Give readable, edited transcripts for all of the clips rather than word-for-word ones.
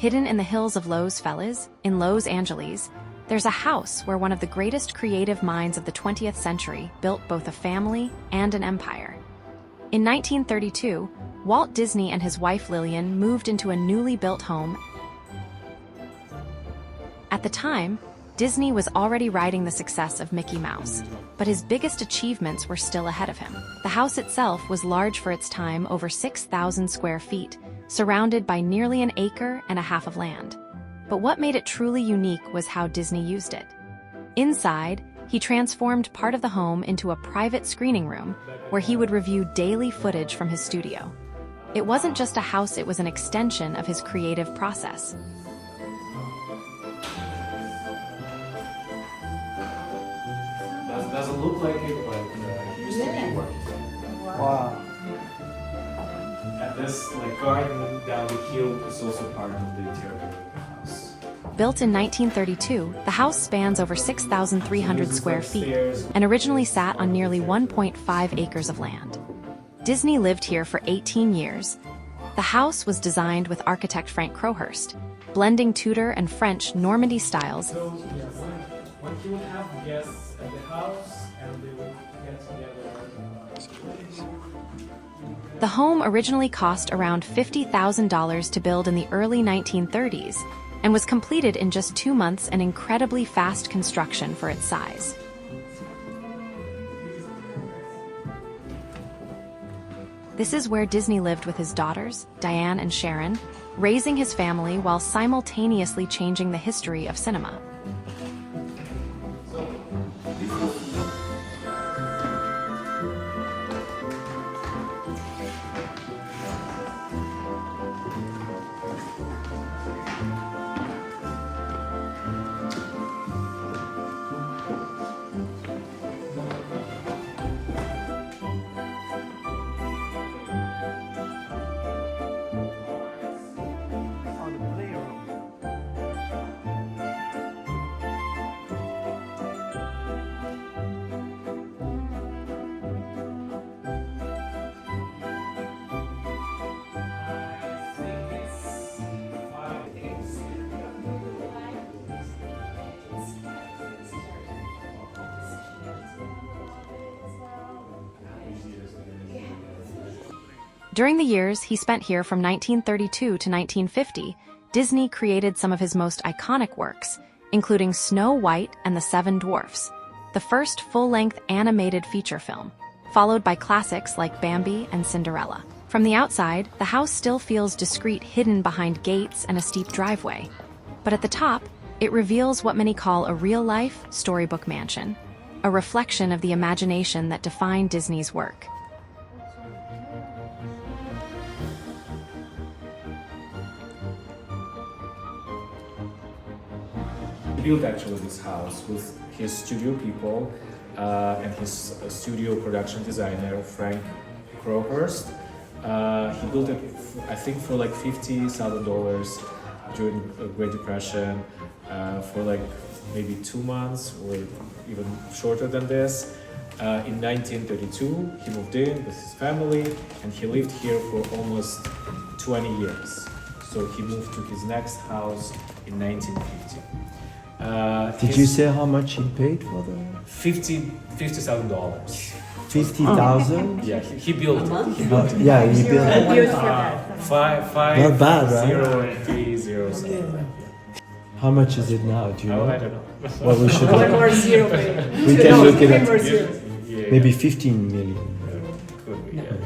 Hidden in the hills of Los Feliz, in Los Angeles, there's a house where one of the greatest creative minds of the 20th century built both a family and an empire. In 1932, Walt Disney and his wife Lillian moved into a newly built home. At the time, Disney was already riding the success of Mickey Mouse, but his biggest achievements were still ahead of him. The house itself was large for its time, over 6,000 square feet, surrounded by nearly an acre and a half of land. But what made it truly unique was how Disney used it. Inside, he transformed part of the home into a private screening room where he would review daily footage from his studio. It wasn't just a house, it was an extension of his creative process. Doesn't look like it, but he used to be working. Wow. And this garden down the hill is also part of the interior of the house. Built in 1932, the house spans over 6,300 square feet and originally sat on nearly 1.5 acres of land. Disney lived here for 18 years. The house was designed with architect Frank Crowhurst, blending Tudor and French Normandy styles. So, when he would have guests at the house and they would get together. The home originally cost around $50,000 to build in the early 1930s and was completed in just 2 months, an incredibly fast construction for its size. This is where Disney lived with his daughters, Diane and Sharon, raising his family while simultaneously changing the history of cinema. During the years he spent here from 1932 to 1950, Disney created some of his most iconic works, including Snow White and the Seven Dwarfs, the first full-length animated feature film, followed by classics like Bambi and Cinderella. From the outside, the house still feels discreet, hidden behind gates and a steep driveway. But at the top, it reveals what many call a real-life storybook mansion, a reflection of the imagination that defined Disney's work. He built actually this house with his studio people and his studio production designer Frank Crowhurst. He built it, I think, for like $50,000 during the Great Depression, for like maybe 2 months or even shorter than this. In 1932, he moved in with his family and he lived here for almost 20 years. So he moved to his next house in 1950. Did you say how much he paid for the $50,000? 50,000? Yeah, he built it. He built it. Five, Not bad, right? 0 and 3 zeros. How much is it now? Do you know? I don't know. Well, we should. One more zero, maybe. We can look it more up. zeros. Yeah, Maybe 15 million. could be. Yeah.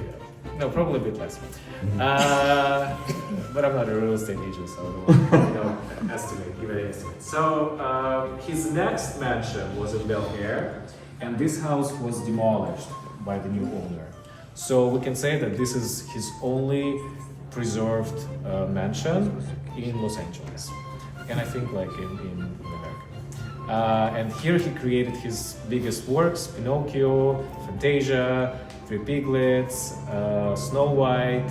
No, probably a bit less. But I'm not a real estate agent, so I don't estimate, give an estimate. So his next mansion was in Bel Air, and this house was demolished by the new owner. So we can say that this is his only preserved mansion in Los Angeles, and I think like in America. And here he created his biggest works: Pinocchio, Fantasia, Three Piglets, Snow White,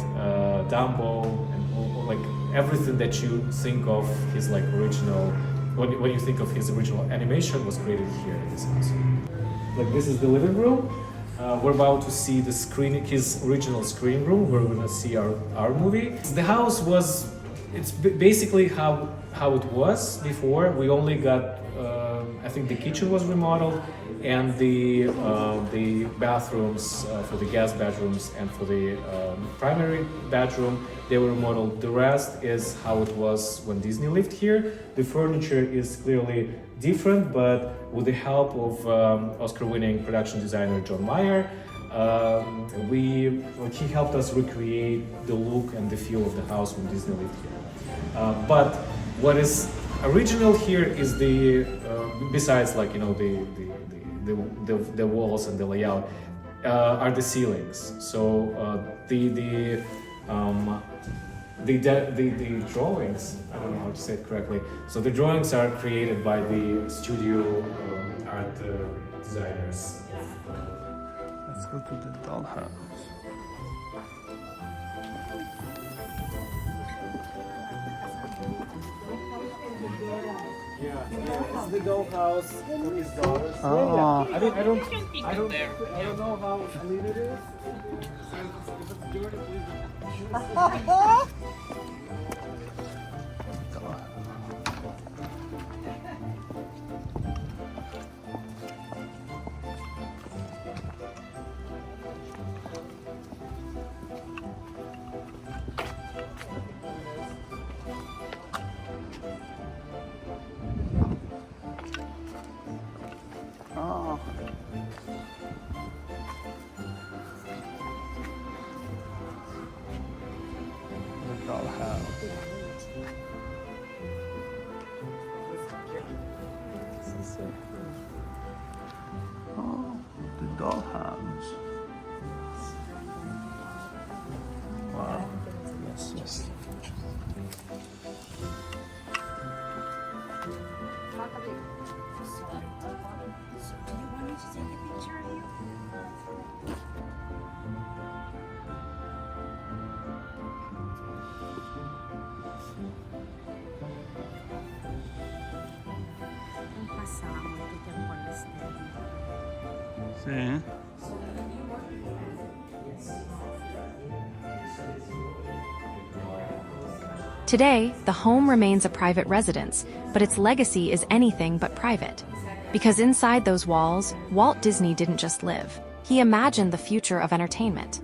Dumbo, and like everything that you think of his like original, when you think of his original animation, was created here in this house. Like this is the living room. We're about to see the screen, his original screen room, where we're gonna see our movie. The house was it's basically how it was before. We only got, I think the kitchen was remodeled, and the bathrooms for the guest bedrooms and for the primary bedroom, they were remodeled. The rest is how it was when Disney lived here. The furniture is clearly different, but with the help of Oscar-winning production designer John Mayer, he helped us recreate the look and the feel of the house when Disney lived here. But what is original here is the besides, like, you know, the walls and the layout, are the ceilings. So the drawings, I don't know how to say it correctly. So the drawings are created by the studio art designers. Let's go to the dollhouse. Yeah, it's the dollhouse for his daughters. Oh. I don't know how clean it is. Oh. The dollhouse. Oh, the dollhouse. Wow. Yes, yes. Do you want me to take a picture of you? Passar muito tempo nesse Sim. Today, the home remains a private residence, but its legacy is anything but private. Because inside those walls, Walt Disney didn't just live. He imagined the future of entertainment.